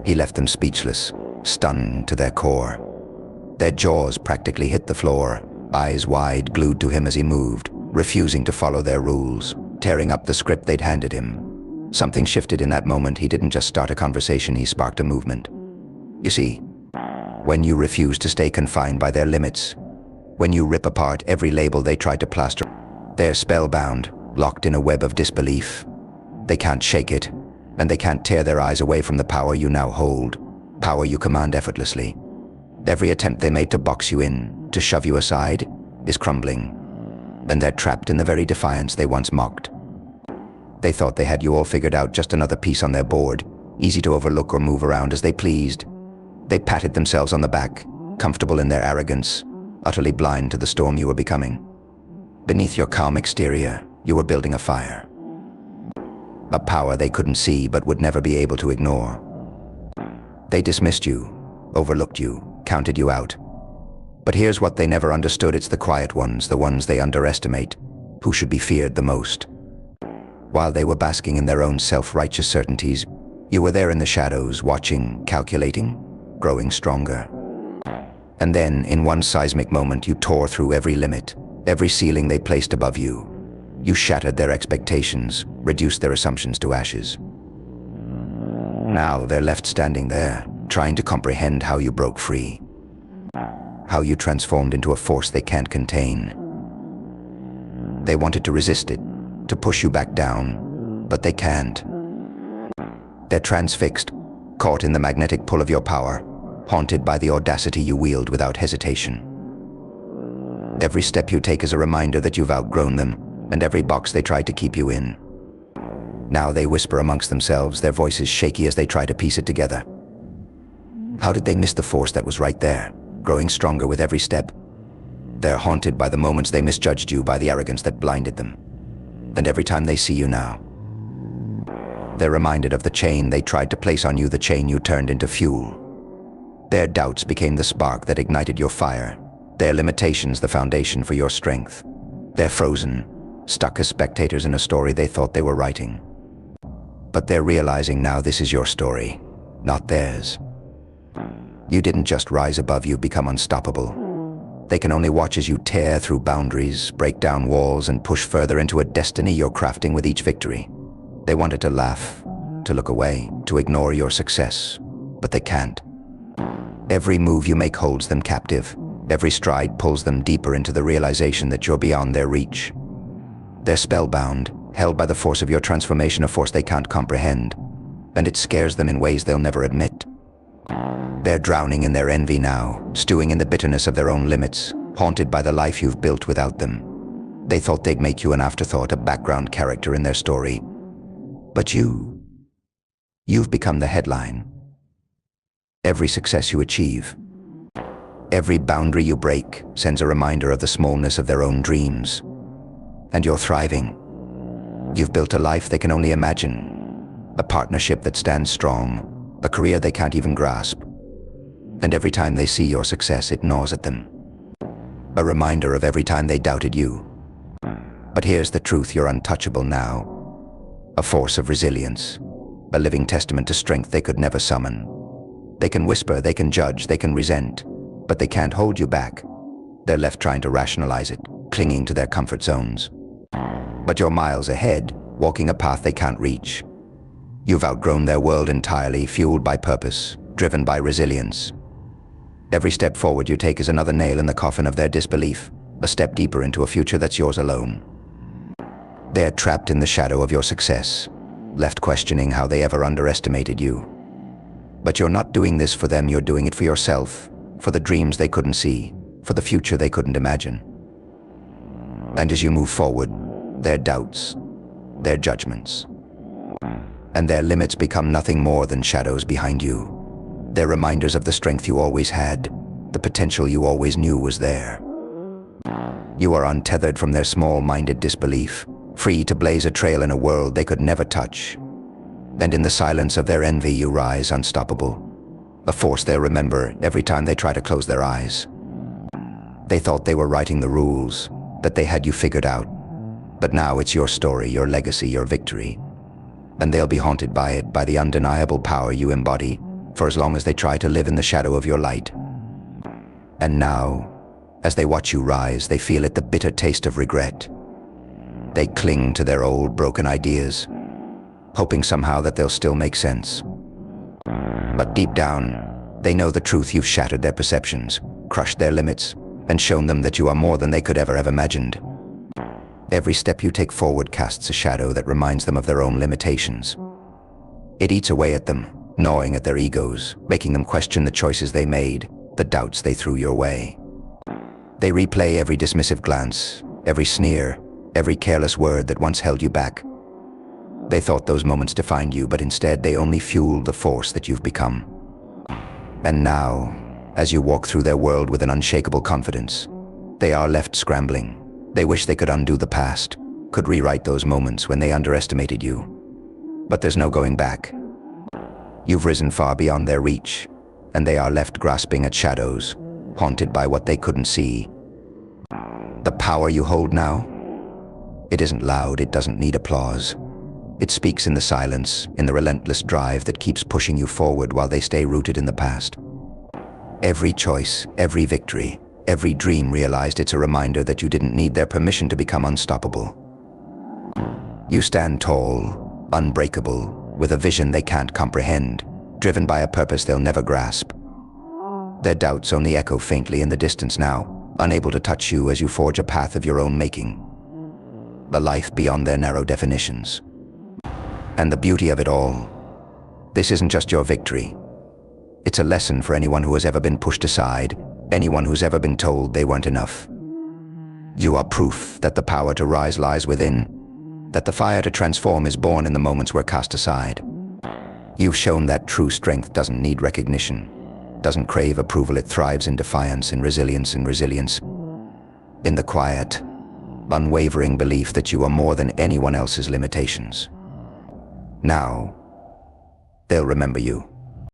He left them speechless, stunned to their core. Their jaws practically hit the floor, eyes wide, glued to him as he moved, refusing to follow their rules, tearing up the script they'd handed him. Something shifted in that moment. He didn't just start a conversation, he sparked a movement. You see, when you refuse to stay confined by their limits, when you rip apart every label they tried to plaster, they're spellbound, locked in a web of disbelief. They can't shake it, and they can't tear their eyes away from the power you now hold, power you command effortlessly. Every attempt they made to box you in, to shove you aside, is crumbling, and they're trapped in the very defiance they once mocked. They thought they had you all figured out, just another piece on their board, easy to overlook or move around as they pleased. They patted themselves on the back, comfortable in their arrogance, utterly blind to the storm you were becoming. Beneath your calm exterior, you were building a fire. A power they couldn't see but would never be able to ignore. They dismissed you, overlooked you, counted you out. But here's what they never understood: it's the quiet ones, the ones they underestimate, who should be feared the most. While they were basking in their own self-righteous certainties, you were there in the shadows, watching, calculating, growing stronger. And then, in one seismic moment, you tore through every limit, every ceiling they placed above you. You shattered their expectations, reduced their assumptions to ashes. Now they're left standing there, trying to comprehend how you broke free, how you transformed into a force they can't contain. They wanted to resist it, to push you back down, but they can't. They're transfixed, caught in the magnetic pull of your power, haunted by the audacity you wield without hesitation. Every step you take is a reminder that you've outgrown them, and every box they tried to keep you in. Now they whisper amongst themselves, their voices shaky as they try to piece it together. How did they miss the force that was right there, growing stronger with every step? They're haunted by the moments they misjudged you, by the arrogance that blinded them. And every time they see you now, they're reminded of the chain they tried to place on you, the chain you turned into fuel. Their doubts became the spark that ignited your fire, their limitations the foundation for your strength. They're frozen, stuck as spectators in a story they thought they were writing. But they're realizing now this is your story, not theirs. You didn't just rise above, you become unstoppable. They can only watch as you tear through boundaries, break down walls, and push further into a destiny you're crafting with each victory. They wanted to laugh, to look away, to ignore your success, but they can't. Every move you make holds them captive. Every stride pulls them deeper into the realization that you're beyond their reach. They're spellbound, held by the force of your transformation, a force they can't comprehend, and it scares them in ways they'll never admit. They're drowning in their envy now, stewing in the bitterness of their own limits, haunted by the life you've built without them. They thought they'd make you an afterthought, a background character in their story. But you've become the headline. Every success you achieve, every boundary you break sends a reminder of the smallness of their own dreams. And you're thriving. You've built a life they can only imagine, a partnership that stands strong, a career they can't even grasp. And every time they see your success, it gnaws at them. A reminder of every time they doubted you. But here's the truth: you're untouchable now. A force of resilience, a living testament to strength they could never summon. They can whisper, they can judge, they can resent, but they can't hold you back. They're left trying to rationalize it, clinging to their comfort zones. But you're miles ahead, walking a path they can't reach. You've outgrown their world entirely, fueled by purpose, driven by resilience. Every step forward you take is another nail in the coffin of their disbelief, a step deeper into a future that's yours alone. They're trapped in the shadow of your success, left questioning how they ever underestimated you. But you're not doing this for them, you're doing it for yourself, for the dreams they couldn't see, for the future they couldn't imagine. And as you move forward, their doubts, their judgments, and their limits become nothing more than shadows behind you. They're reminders of the strength you always had, the potential you always knew was there. You are untethered from their small-minded disbelief, free to blaze a trail in a world they could never touch. And in the silence of their envy you rise unstoppable, a force they'll remember every time they try to close their eyes. They thought they were writing the rules, that they had you figured out. But now it's your story, your legacy, your victory. and they'll be haunted by it, by the undeniable power you embody, for as long as they try to live in the shadow of your light. And now, as they watch you rise, they feel it, the bitter taste of regret. They cling to their old, broken ideas, hoping somehow that they'll still make sense. But deep down, they know the truth. You've shattered their perceptions, crushed their limits, and shown them that you are more than they could ever have imagined. Every step you take forward casts a shadow that reminds them of their own limitations. It eats away at them, gnawing at their egos, making them question the choices they made, the doubts they threw your way. They replay every dismissive glance, every sneer, every careless word that once held you back. They thought those moments defined you, but instead they only fueled the force that you've become. And now, as you walk through their world with an unshakable confidence, they are left scrambling. They wish they could undo the past, could rewrite those moments when they underestimated you. But there's no going back. You've risen far beyond their reach, and they are left grasping at shadows, haunted by what they couldn't see. The power you hold now, it isn't loud, it doesn't need applause. It speaks in the silence, in the relentless drive that keeps pushing you forward while they stay rooted in the past. Every choice, every victory, every dream realized, it's a reminder that you didn't need their permission to become unstoppable. You stand tall, unbreakable, with a vision they can't comprehend, driven by a purpose they'll never grasp. Their doubts only echo faintly in the distance now, unable to touch you as you forge a path of your own making. A life beyond their narrow definitions. And the beauty of it all, this isn't just your victory. It's a lesson for anyone who has ever been pushed aside, anyone who's ever been told they weren't enough. You are proof that the power to rise lies within, that the fire to transform is born in the moments we're cast aside. You've shown that true strength doesn't need recognition, doesn't crave approval, it thrives in defiance, in resilience, in the quiet, unwavering belief that you are more than anyone else's limitations. Now, they'll remember you.